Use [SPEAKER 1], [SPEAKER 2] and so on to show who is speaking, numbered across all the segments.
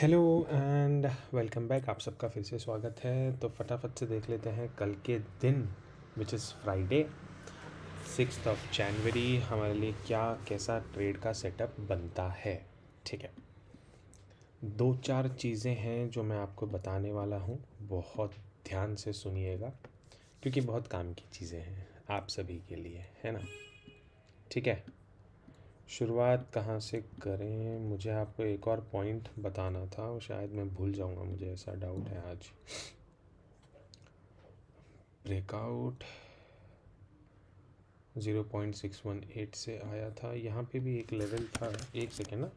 [SPEAKER 1] Hello and welcome back. आप सबका फिर से स्वागत है। तो फटाफट से देख लेते हैं कल के दिन विच इज़ फ्राइडे 6 जनवरी हमारे लिए क्या कैसा ट्रेड का सेटअप बनता है। ठीक है, दो चार चीज़ें हैं जो मैं आपको बताने वाला हूँ, बहुत ध्यान से सुनिएगा क्योंकि बहुत काम की चीज़ें हैं आप सभी के लिए, है ना। ठीक है, शुरुआत कहाँ से करें? मुझे आपको एक और पॉइंट बताना था, वो शायद मैं भूल जाऊंगा, मुझे ऐसा डाउट है। आज ब्रेकआउट 0.618 से आया था, यहाँ पे भी एक लेवल था। एक सेकेंड ना,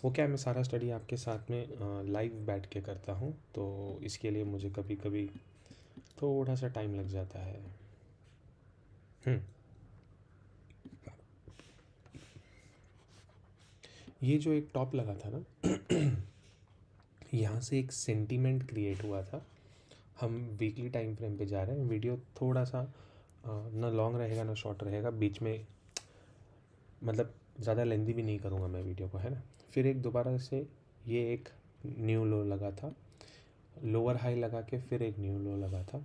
[SPEAKER 1] वो क्या है, मैं सारा स्टडी आपके साथ में लाइव बैठ के करता हूँ, तो इसके लिए मुझे कभी कभी थोड़ा सा टाइम लग जाता है। ये जो एक टॉप लगा था ना यहाँ से एक सेंटीमेंट क्रिएट हुआ था। हम वीकली टाइम फ्रेम पे जा रहे हैं। वीडियो थोड़ा सा ना लॉन्ग रहेगा ना शॉर्ट रहेगा, बीच में मतलब ज़्यादा लेंदी भी नहीं करूँगा मैं वीडियो को, है ना। फिर एक दोबारा से ये एक न्यू लो लगा था, लोअर हाई लगा के फिर एक न्यू लो लगा था।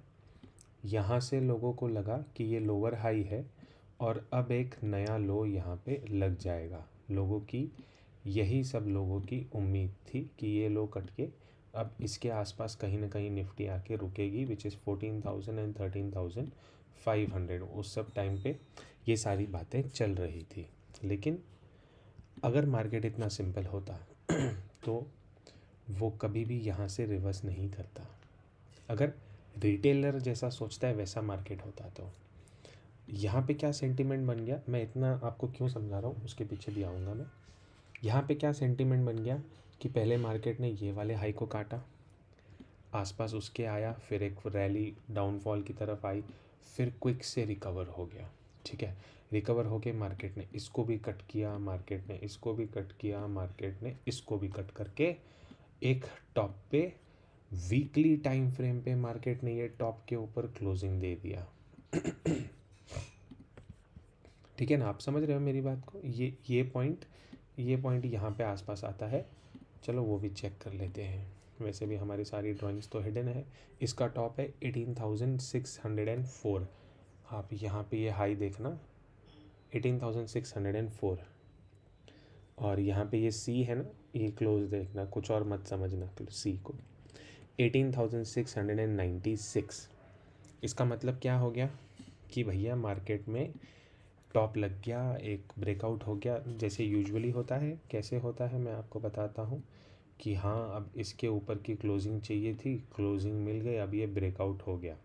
[SPEAKER 1] यहाँ से लोगों को लगा कि ये लोअर हाई है और अब एक नया लो यहाँ पे लग जाएगा। लोगों की यही सब लोगों की उम्मीद थी कि ये लो कट के अब इसके आसपास कहीं ना कहीं निफ्टी आके रुकेगी, विच इज़ 14,000 एंड 13,500। उस सब टाइम पे ये सारी बातें चल रही थी। लेकिन अगर मार्केट इतना सिंपल होता तो वो कभी भी यहाँ से रिवर्स नहीं करता। अगर रिटेलर जैसा सोचता है वैसा मार्केट होता तो यहाँ पे क्या सेंटीमेंट बन गया, मैं इतना आपको क्यों समझा रहा हूँ उसके पीछे भी आऊँगा मैं। यहाँ पे क्या सेंटीमेंट बन गया कि पहले मार्केट ने ये वाले हाई को काटा, आसपास उसके आया, फिर एक रैली डाउनफॉल की तरफ आई, फिर क्विक से रिकवर हो गया। ठीक है, रिकवर होके मार्केट ने इसको भी कट किया, मार्केट ने इसको भी कट किया, मार्केट ने इसको भी कट करके एक टॉप पे वीकली टाइम फ्रेम पे मार्केट ने ये टॉप के ऊपर क्लोजिंग दे दिया। ठीक है ना, आप समझ रहे हो मेरी बात को। ये पॉइंट यहाँ पे आसपास आता है। चलो वो भी चेक कर लेते हैं। वैसे भी हमारी सारी ड्राइंग्स तो हिडन है। इसका टॉप है 18,604। आप यहाँ पे ये हाई देखना 18,604, और यहाँ पे ये सी है ना, ये क्लोज देखना, कुछ और मत समझना सी को। 18,696। इसका मतलब क्या हो गया कि भैया मार्केट में टॉप लग गया, एक ब्रेकआउट हो गया जैसे यूजुअली होता है। कैसे होता है मैं आपको बताता हूँ कि हाँ, अब इसके ऊपर की क्लोजिंग चाहिए थी, क्लोजिंग मिल गई, अब ये ब्रेकआउट हो गया।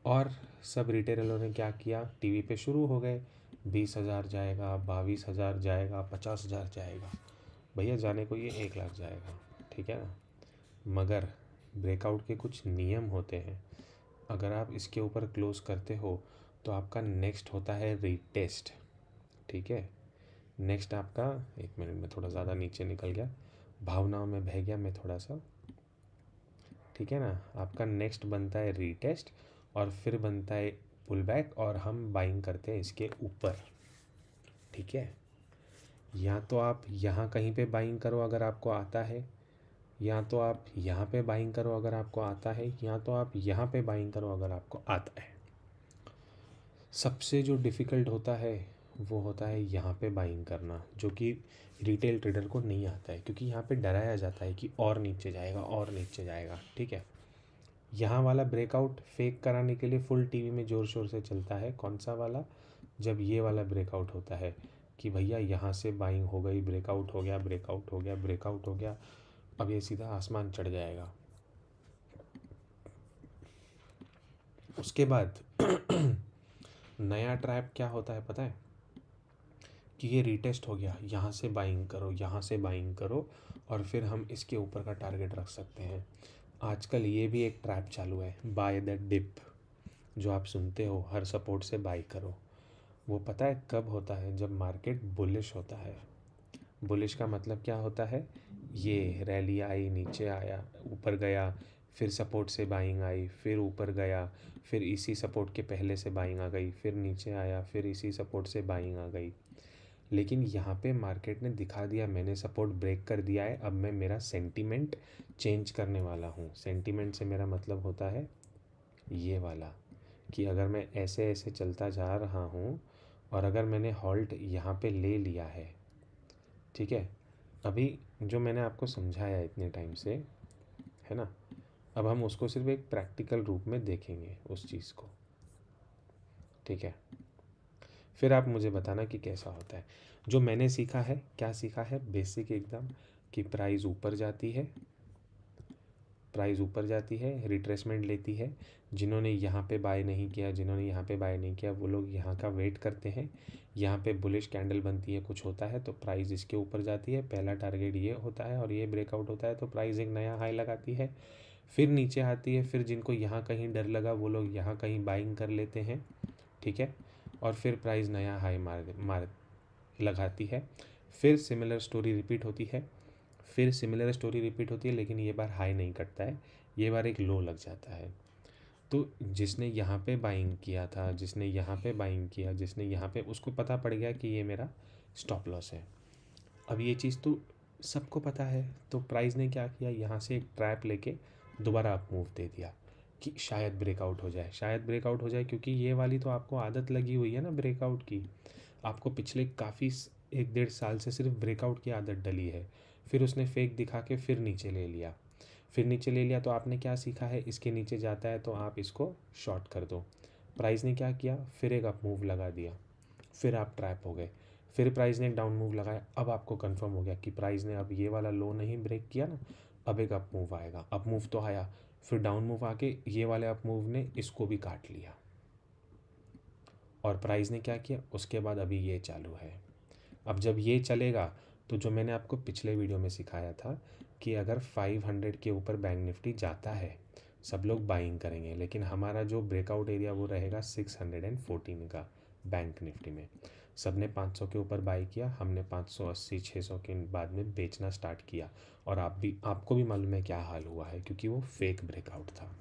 [SPEAKER 1] और सब रिटेलरों ने क्या किया, टीवी पे शुरू हो गए, 20,000 जाएगा, 22,000 जाएगा, 50,000 जाएगा। भैया जाने को ये 1 लाख जाएगा, ठीक है ना। मगर ब्रेकआउट के कुछ नियम होते हैं। अगर आप इसके ऊपर क्लोज करते हो तो आपका नेक्स्ट होता है रीटेस्ट। ठीक है, नेक्स्ट आपका, एक मिनट में थोड़ा ज़्यादा नीचे निकल गया, भावनाओं में बह गया मैं थोड़ा सा। ठीक है ना, आपका नेक्स्ट बनता है रीटेस्ट और फिर बनता है पुल बैक, और हम बाइंग करते हैं इसके ऊपर। ठीक है, या तो आप यहाँ कहीं पे बाइंग करो अगर आपको आता है, या तो आप यहाँ पे बाइंग करो अगर आपको आता है, या तो आप यहाँ पे बाइंग करो अगर आपको आता है। सबसे जो डिफ़िकल्ट होता है वो होता है यहाँ पे बाइंग करना, जो कि रिटेल ट्रेडर को नहीं आता है, क्योंकि यहाँ पे डराया जाता है कि और नीचे जाएगा और नीचे जाएगा। ठीक है, यहाँ वाला ब्रेकआउट फेक कराने के लिए फुल टीवी में ज़ोर शोर से चलता है। कौन सा वाला? जब ये वाला ब्रेकआउट होता है कि भैया यहाँ से बाइंग हो गई, ब्रेकआउट हो गया, ब्रेकआउट हो गया, ब्रेकआउट हो गया, अब ये सीधा आसमान चढ़ जाएगा। उसके बाद नया ट्रैप क्या होता है पता है, कि ये रीटेस्ट हो गया, यहाँ से बाइंग करो, यहाँ से बाइंग करो, और फिर हम इसके ऊपर का टारगेट रख सकते हैं। आजकल ये भी एक ट्रैप चालू है, बाय द डिप, जो आप सुनते हो, हर सपोर्ट से बाई करो। वो पता है कब होता है? जब मार्केट बुलिश होता है। बुलिश का मतलब क्या होता है? ये रैली आई, नीचे आया, ऊपर गया, फिर सपोर्ट से बाइंग आई, फिर ऊपर गया, फिर इसी सपोर्ट के पहले से बाइंग आ गई, फिर नीचे आया, फिर इसी सपोर्ट से बाइंग आ गई। लेकिन यहाँ पे मार्केट ने दिखा दिया, मैंने सपोर्ट ब्रेक कर दिया है, अब मैं मेरा सेंटीमेंट चेंज करने वाला हूँ। सेंटीमेंट से मेरा मतलब होता है ये वाला, कि अगर मैं ऐसे ऐसे चलता जा रहा हूँ और अगर मैंने हॉल्ट यहाँ पे ले लिया है, ठीक है, अभी जो मैंने आपको समझाया इतने टाइम से, है ना, अब हम उसको सिर्फ एक प्रैक्टिकल रूप में देखेंगे उस चीज़ को, ठीक है। फिर आप मुझे बताना कि कैसा होता है। जो मैंने सीखा है, क्या सीखा है, बेसिक एकदम, कि प्राइस ऊपर जाती है, प्राइस ऊपर जाती है, रिट्रेसमेंट लेती है। जिन्होंने यहाँ पे बाय नहीं किया, जिन्होंने यहाँ पे बाय नहीं किया, वो लोग यहाँ का वेट करते हैं। यहाँ पे बुलिश कैंडल बनती है, कुछ होता है तो प्राइस इसके ऊपर जाती है, पहला टारगेट ये होता है और ये ब्रेकआउट होता है तो प्राइस एक नया हाई लगाती है, फिर नीचे आती है। फिर जिनको यहाँ कहीं डर लगा वो लोग यहाँ कहीं बाइंग कर लेते हैं, ठीक है, और फिर प्राइस नया हाई मार लगाती है। फिर सिमिलर स्टोरी रिपीट होती है, फिर सिमिलर स्टोरी रिपीट होती है, लेकिन ये बार हाई नहीं कटता है, ये बार एक लो लग जाता है। तो जिसने यहाँ पे बाइंग किया था, जिसने यहाँ पे बाइंग किया, जिसने यहाँ पे, उसको पता पड़ गया कि ये मेरा स्टॉप लॉस है। अब ये चीज़ तो सबको पता है, तो प्राइस ने क्या किया, यहाँ से एक ट्रैप लेके दोबारा अप मूव दे दिया कि शायद ब्रेकआउट हो जाए, शायद ब्रेकआउट हो जाए, क्योंकि ये वाली तो आपको आदत लगी हुई है ना ब्रेकआउट की। आपको पिछले काफ़ी 1-1.5 साल से सिर्फ ब्रेकआउट की आदत डली है। फिर उसने फेक दिखा के फिर नीचे ले लिया, फिर नीचे ले लिया, तो आपने क्या सीखा है, इसके नीचे जाता है तो आप इसको शॉर्ट कर दो। प्राइस ने क्या किया, फिर एक अप मूव लगा दिया, फिर आप ट्रैप हो गए। फिर प्राइस ने एक डाउन मूव लगाया, अब आपको कंफर्म हो गया कि प्राइस ने अब ये वाला लो नहीं ब्रेक किया ना, अब एक अप मूव आएगा। अप मूव तो आया, फिर डाउन मूव आके ये वाले अप मूव ने इसको भी काट लिया, और प्राइस ने क्या किया, उसके बाद अभी ये चालू है। अब जब ये चलेगा तो जो मैंने आपको पिछले वीडियो में सिखाया था कि अगर 500 के ऊपर बैंक निफ्टी जाता है सब लोग बाइंग करेंगे, लेकिन हमारा जो ब्रेकआउट एरिया वो रहेगा 614 का। बैंक निफ्टी में सब ने 500 के ऊपर बाई किया, हमने 580-600 के बाद में बेचना स्टार्ट किया, और आपको भी मालूम है क्या हाल हुआ है, क्योंकि वो फेक ब्रेकआउट था।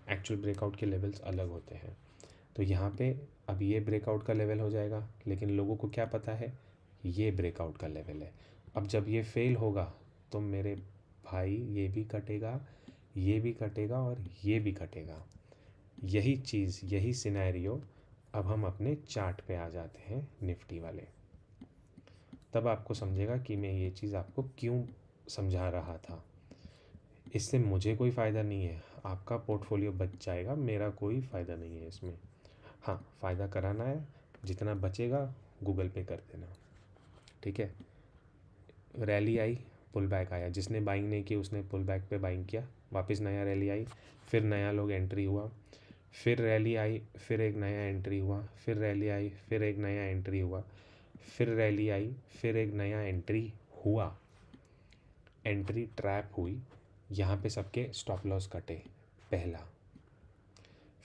[SPEAKER 1] एक्चुअल ब्रेकआउट के लेवल्स अलग होते हैं। तो यहाँ पे अब ये ब्रेकआउट का लेवल हो जाएगा, लेकिन लोगों को क्या पता है, ये ब्रेकआउट का लेवल है। अब जब ये फेल होगा तो मेरे भाई ये भी कटेगा, ये भी कटेगा और ये भी कटेगा। यही चीज़, यही सिनेरियो अब हम अपने चार्ट पे आ जाते हैं निफ्टी वाले, तब आपको समझेगा कि मैं ये चीज़ आपको क्यों समझा रहा था। इससे मुझे कोई फ़ायदा नहीं है, आपका पोर्टफोलियो बच जाएगा, मेरा कोई फ़ायदा नहीं है इसमें। हाँ, फ़ायदा कराना है, जितना बचेगा गूगल पे कर देना, ठीक है। रैली आई, पुल बैक आया, जिसने बाइंग नहीं की उसने पुल बैक पे बाइंग किया, वापस नया रैली आई, फिर नया लोग एंट्री हुआ, फिर रैली आई, फिर एक नया एंट्री हुआ, फिर रैली आई, फिर एक नया एंट्री हुआ, फिर रैली आई, फिर एक नया एंट्री हुआ, एंट्री ट्रैप हुई, यहाँ पे सबके स्टॉप लॉस कटे। पहला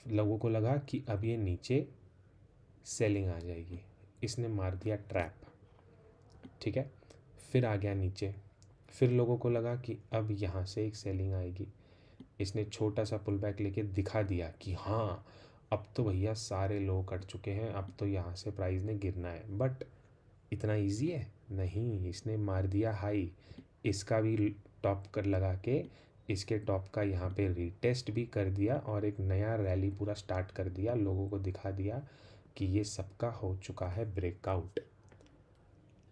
[SPEAKER 1] लोगों को लगा कि अब ये नीचे सेलिंग आ जाएगी, इसने मार दिया ट्रैप, ठीक है। फिर आ गया नीचे, फिर लोगों को लगा कि अब यहाँ से एक सेलिंग आएगी, इसने छोटा सा पुल बैक लेके दिखा दिया कि हाँ अब तो भैया सारे लो कट चुके हैं, अब तो यहाँ से प्राइस ने गिरना है। बट इतना इजी है नहीं, इसने मार दिया हाई, इसका भी टॉप कर लगा के इसके टॉप का यहाँ पे रीटेस्ट भी कर दिया, और एक नया रैली पूरा स्टार्ट कर दिया, लोगों को दिखा दिया कि ये सबका हो चुका है ब्रेकआउट।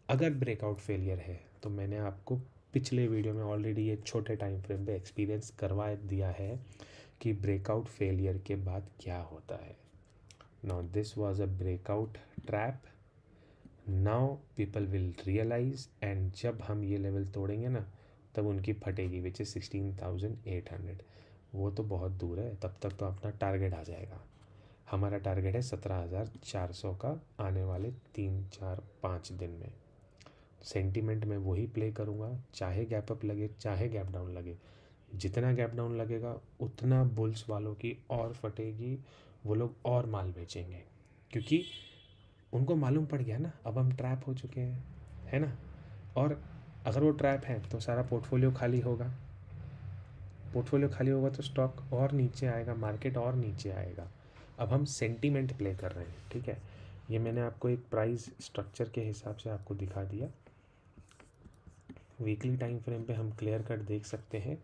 [SPEAKER 1] अगर ब्रेकआउट फेलियर है तो मैंने आपको पिछले वीडियो में ऑलरेडी ये छोटे टाइम फ्रेम पे एक्सपीरियंस करवा दिया है कि ब्रेकआउट फेलियर के बाद क्या होता है। Now this was a breakout trap, now people will realize, and जब हम ये लेवल तोड़ेंगे ना तब उनकी फटेगी, विच इज़ 16,800। वो तो बहुत दूर है, तब तक तो अपना टारगेट आ जाएगा। हमारा टारगेट है 17,400 का आने वाले 3-4-5 दिन में। सेंटीमेंट में वही प्ले करूँगा, चाहे गैप अप लगे चाहे गैप डाउन लगे। जितना गैप डाउन लगेगा उतना बुल्स वालों की और फटेगी, वो लोग और माल बेचेंगे, क्योंकि उनको मालूम पड़ गया ना अब हम ट्रैप हो चुके हैं, है ना। और अगर वो ट्रैप है तो सारा पोर्टफोलियो खाली होगा, पोर्टफोलियो खाली होगा तो स्टॉक और नीचे आएगा, मार्केट और नीचे आएगा। अब हम सेंटीमेंट प्ले कर रहे हैं, ठीक है। ये मैंने आपको एक प्राइस स्ट्रक्चर के हिसाब से आपको दिखा दिया। वीकली टाइम फ्रेम पे हम क्लियर कट देख सकते हैं।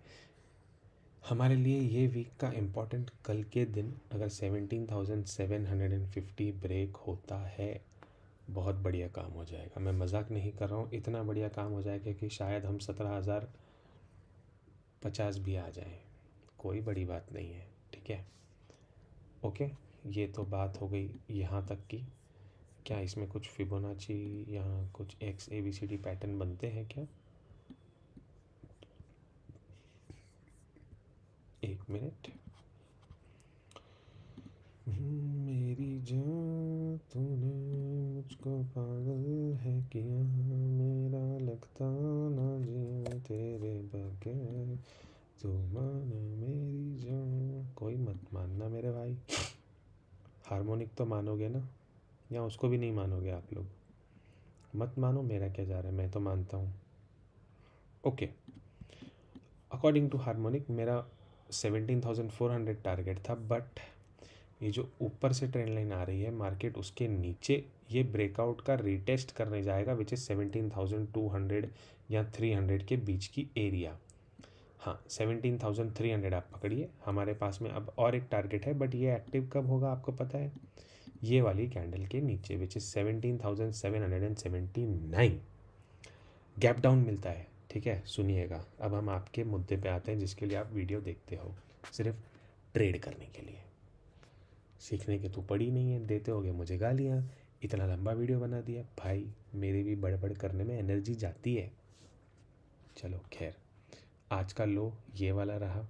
[SPEAKER 1] हमारे लिए ये वीक का इम्पोर्टेंट कल के दिन अगर 17,750 ब्रेक होता है, बहुत बढ़िया काम हो जाएगा। मैं मजाक नहीं कर रहा हूँ, इतना बढ़िया काम हो जाएगा कि शायद हम 17,050 भी आ जाएं, कोई बड़ी बात नहीं है। ठीक है, ओके। ये तो बात हो गई यहाँ तक की। क्या इसमें कुछ फिबोनाची या कुछ एक्स ABCD पैटर्न बनते हैं क्या? एक मिनट। मेरी जान तूने मुझको पागल है किया, मेरा लगता ना जीऊं तेरे बगैर, तू माने मेरी जान। कोई मत मानना मेरे भाई, हार्मोनिक तो मानोगे ना, या उसको भी नहीं मानोगे आप लोग? मत मानो, मेरा क्या जा रहा है, मैं तो मानता हूँ। ओके, अकॉर्डिंग टू हार्मोनिक मेरा 17,400 टारगेट था, बट ये जो ऊपर से ट्रेंड लाइन आ रही है मार्केट उसके नीचे ये ब्रेकआउट का रीटेस्ट करने जाएगा, विच इज़ 17,200 या 300 के बीच की एरिया। हाँ, 17,300 आप पकड़िए। हमारे पास में अब और एक टारगेट है, बट ये एक्टिव कब होगा आपको पता है? ये वाली कैंडल के नीचे, विच इज़ 17,779। गैप डाउन मिलता है। ठीक है, सुनिएगा। अब हम आपके मुद्दे पे आते हैं जिसके लिए आप वीडियो देखते हो, सिर्फ ट्रेड करने के लिए। सीखने के तो पड़ी नहीं है, देते होगे मुझे गालियाँ, इतना लंबा वीडियो बना दिया। भाई मेरी भी बड़बड़ करने में एनर्जी जाती है। चलो खैर, आज का लो ये वाला रहा,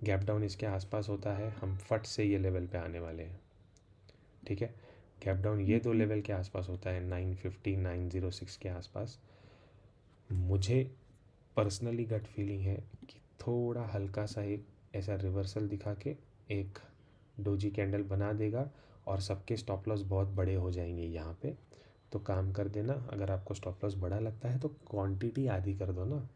[SPEAKER 1] गैप डाउन इसके आसपास होता है, हम फट से ये लेवल पे आने वाले हैं। ठीक है, गैप डाउन ये दो लेवल के आसपास होता है, 950 906 के आसपास। मुझे पर्सनली गट फीलिंग है कि थोड़ा हल्का सा एक ऐसा रिवर्सल दिखा के एक डोजी कैंडल बना देगा और सबके स्टॉप लॉस बहुत बड़े हो जाएंगे यहाँ पे। तो काम कर देना, अगर आपको स्टॉप लॉस बड़ा लगता है तो क्वांटिटी आधी कर दो ना।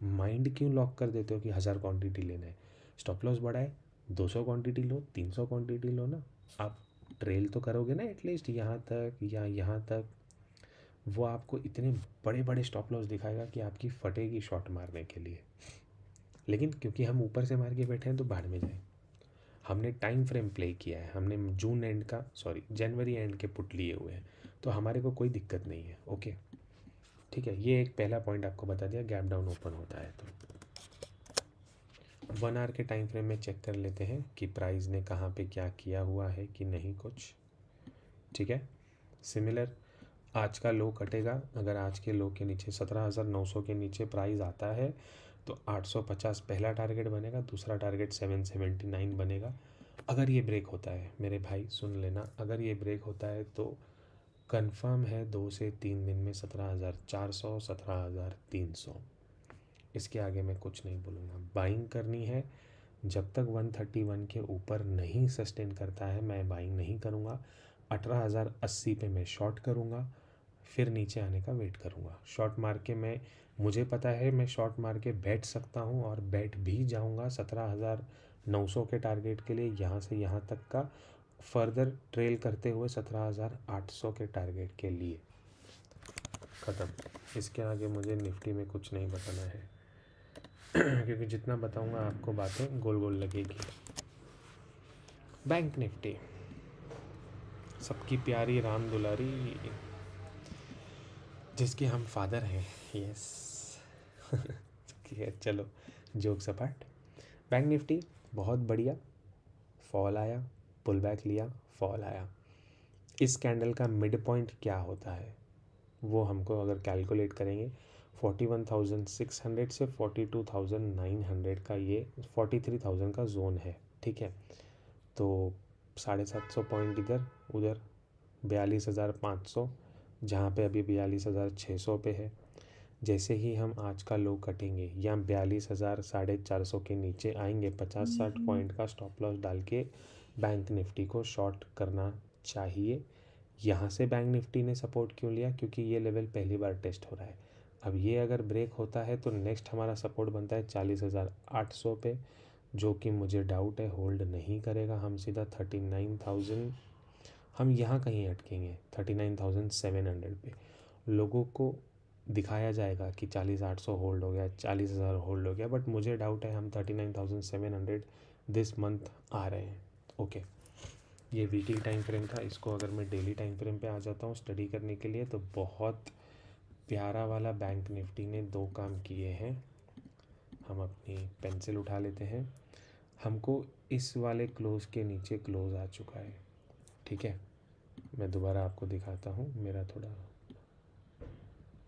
[SPEAKER 1] माइंड क्यों लॉक कर देते हो कि 1000 क्वांटिटी लेना है? स्टॉप लॉस बड़ा है, 200 क्वांटिटी लो, 300 क्वांटिटी लो ना। आप ट्रेल तो करोगे ना एटलीस्ट यहाँ तक या यहाँ तक। वो आपको इतने बड़े बड़े स्टॉप लॉस दिखाएगा कि आपकी फटेगी शॉट मारने के लिए। लेकिन क्योंकि हम ऊपर से मार के बैठे हैं तो भाड़ में जाए। हमने टाइम फ्रेम प्ले किया है, हमने जून एंड का जनवरी एंड के पुट लिए हुए हैं, तो हमारे को कोई दिक्कत नहीं है। ओके ठीक है, ये एक पहला पॉइंट आपको बता दिया। गैप डाउन ओपन होता है तो 1 आवर के टाइम फ्रेम में चेक कर लेते हैं कि प्राइस ने कहाँ पे क्या किया हुआ है कि नहीं कुछ। ठीक है, सिमिलर आज का लो कटेगा। अगर आज के लो के नीचे 17,900 के नीचे प्राइस आता है तो 850 पहला टारगेट बनेगा, दूसरा टारगेट 779 बनेगा। अगर ये ब्रेक होता है मेरे भाई सुन लेना, अगर ये ब्रेक होता है तो कंफर्म है 2 से 3 दिन में 17,400 17,300। इसके आगे मैं कुछ नहीं बोलूँगा। बाइंग करनी है, जब तक 131 के ऊपर नहीं सस्टेन करता है मैं बाइंग नहीं करूँगा। 18,080 पे मैं शॉर्ट करूँगा, फिर नीचे आने का वेट करूँगा। शॉर्ट मार के मुझे पता है मैं शॉर्ट मार के बैठ सकता हूँ और बैठ भी जाऊँगा 17,900 के टारगेट के लिए, यहाँ से यहाँ तक का फर्दर ट्रेल करते हुए 17,800 के टारगेट के लिए। ख़त्म। इसके आगे मुझे निफ्टी में कुछ नहीं बताना है क्योंकि जितना बताऊँगा आपको बातें गोल गोल लगेगी। बैंक निफ्टी सबकी प्यारी राम दुलारी जिसके हम फादर हैं, यस चलो जोक सपाट। बैंक निफ्टी बहुत बढ़िया फॉल आया, पुल बैक लिया, फॉल आया। इस कैंडल का मिड पॉइंट क्या होता है वो हमको अगर कैलकुलेट करेंगे 41,600 से 42,900 का, ये 43,000 का जोन है। ठीक है, तो 750 पॉइंट इधर उधर 42,500, जहाँ पे अभी 42,600 पे है। जैसे ही हम आज का लो कटेंगे या 42,450 के नीचे आएंगे, 50-60 पॉइंट का स्टॉप लॉस डाल के बैंक निफ्टी को शॉर्ट करना चाहिए। यहाँ से बैंक निफ्टी ने सपोर्ट क्यों लिया? क्योंकि ये लेवल पहली बार टेस्ट हो रहा है। अब ये अगर ब्रेक होता है तो नेक्स्ट हमारा सपोर्ट बनता है 40,800 पे, जो कि मुझे डाउट है होल्ड नहीं करेगा। हम सीधा 39,000 हम यहाँ कहीं अटकेंगे 39,700 पे। लोगों को दिखाया जाएगा कि 40,800 होल्ड हो गया, 40,000 होल्ड हो गया, बट मुझे डाउट है हम 39,700 दिस मंथ आ रहे हैं। ओके, ये वीकली टाइम फ्रेम था। इसको अगर मैं डेली टाइम फ्रेम पे आ जाता हूँ स्टडी करने के लिए, तो बहुत प्यारा वाला बैंक निफ्टी ने 2 काम किए हैं। हम अपनी पेंसिल उठा लेते हैं। हमको इस वाले क्लोज़ के नीचे क्लोज़ आ चुका है, ठीक है। मैं दोबारा आपको दिखाता हूँ, मेरा थोड़ा,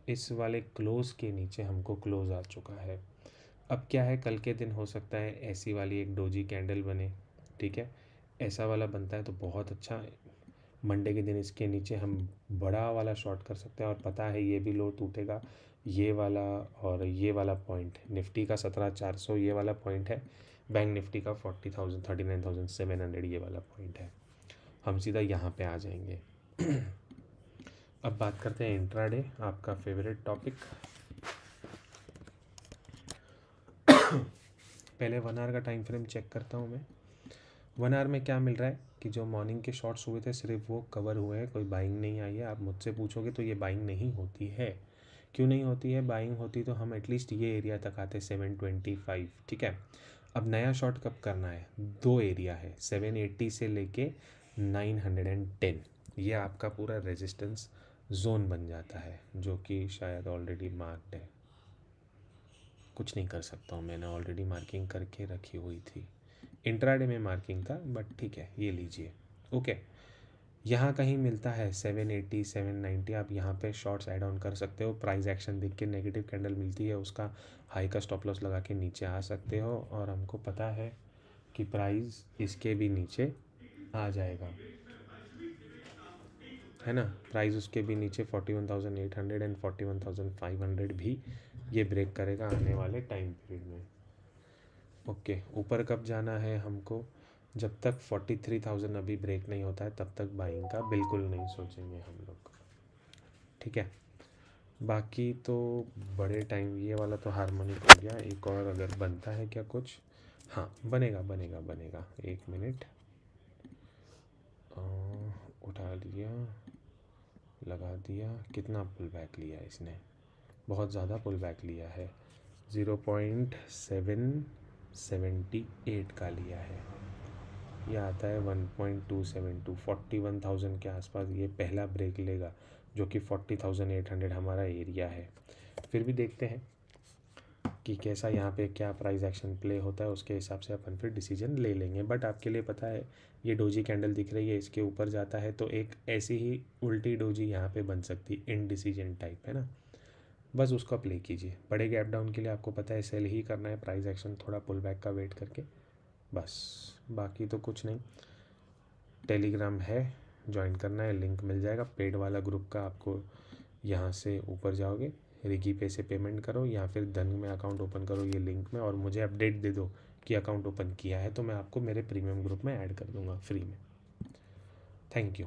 [SPEAKER 1] इस वाले क्लोज़ के नीचे हमको क्लोज़ आ चुका है। अब क्या है, कल के दिन हो सकता है ऐसी वाली एक डोजी कैंडल बने, ठीक है। ऐसा वाला बनता है तो बहुत अच्छा है। मंडे के दिन इसके नीचे हम बड़ा वाला शॉर्ट कर सकते हैं, और पता है ये भी लो टूटेगा, ये वाला और ये वाला पॉइंट निफ्टी का 17,400 ये वाला पॉइंट है, बैंक निफ्टी का 40,000 39,700 ये वाला पॉइंट है। हम सीधा यहाँ पे आ जाएंगे। अब बात करते हैं इंट्राडे, आपका फेवरेट टॉपिक। पहले 1 आवर का टाइम फ्रेम चेक करता हूँ मैं। 1 आवर में क्या मिल रहा है कि जो मॉर्निंग के शॉर्ट्स हुए थे सिर्फ वो कवर हुए हैं, कोई बाइंग नहीं आई है। आप मुझसे पूछोगे तो ये बाइंग नहीं होती है। क्यों नहीं होती है? बाइंग होती तो हम एटलीस्ट ये एरिया तक आते 725, ठीक है। अब नया शॉर्ट कब करना है? 2 एरिया है, 780 से लेके 910। ये आपका पूरा रेजिस्टेंस जोन बन जाता है, जो कि शायद ऑलरेडी मार्क्ड है। कुछ नहीं कर सकता हूँ, मैंने ऑलरेडी मार्किंग करके रखी हुई थी। इंट्राडे में मार्किंग था, बट ठीक है, ये लीजिए। ओके, यहाँ कहीं मिलता है 780 790, आप यहाँ पे शॉर्ट्स ऐड ऑन कर सकते हो। प्राइस एक्शन देख के नेगेटिव कैंडल मिलती है, उसका हाई का स्टॉप लॉस लगा के नीचे आ सकते हो। और हमको पता है कि प्राइस इसके भी नीचे आ जाएगा, है ना। प्राइस उसके भी नीचे 41,800 एंड 41,500 भी ये ब्रेक करेगा आने वाले टाइम पीरियड में। ओके, ऊपर कब जाना है हमको? जब तक 43,000 अभी ब्रेक नहीं होता है तब तक बाइंग का बिल्कुल नहीं सोचेंगे हम लोग, ठीक है। बाकी तो बड़े टाइम, ये वाला तो हार्मोनिक हो गया। एक और अगर बनता है क्या कुछ? हाँ, बनेगा बनेगा बनेगा। 1 मिनट, उठा लिया, लगा दिया। कितना पुल बैक लिया इसने? बहुत ज़्यादा पुल बैक लिया है, 0.778 का लिया है। ये आता है 1.272, 41,000 के आसपास ये पहला ब्रेक लेगा, जो कि 40,800 हमारा एरिया है। फिर भी देखते हैं कि कैसा यहाँ पे क्या प्राइस एक्शन प्ले होता है, उसके हिसाब से अपन फिर डिसीजन ले लेंगे। बट आपके लिए पता है, ये डोजी कैंडल दिख रही है, इसके ऊपर जाता है तो एक ऐसी ही उल्टी डोजी यहाँ पे बन सकती, इनडिसीजन टाइप, है ना। बस उसका प्ले कीजिए। बड़े गैप डाउन के लिए आपको पता है सेल ही करना है, प्राइस एक्शन थोड़ा पुल बैक का वेट करके, बस। बाकी तो कुछ नहीं। टेलीग्राम है, ज्वाइन करना है, लिंक मिल जाएगा पेड वाला ग्रुप का। आपको यहाँ से ऊपर जाओगे, रिगी पे से पेमेंट करो या फिर धन में अकाउंट ओपन करो ये लिंक में, और मुझे अपडेट दे दो कि अकाउंट ओपन किया है, तो मैं आपको मेरे प्रीमियम ग्रुप में ऐड कर दूँगा फ्री में। Thank you.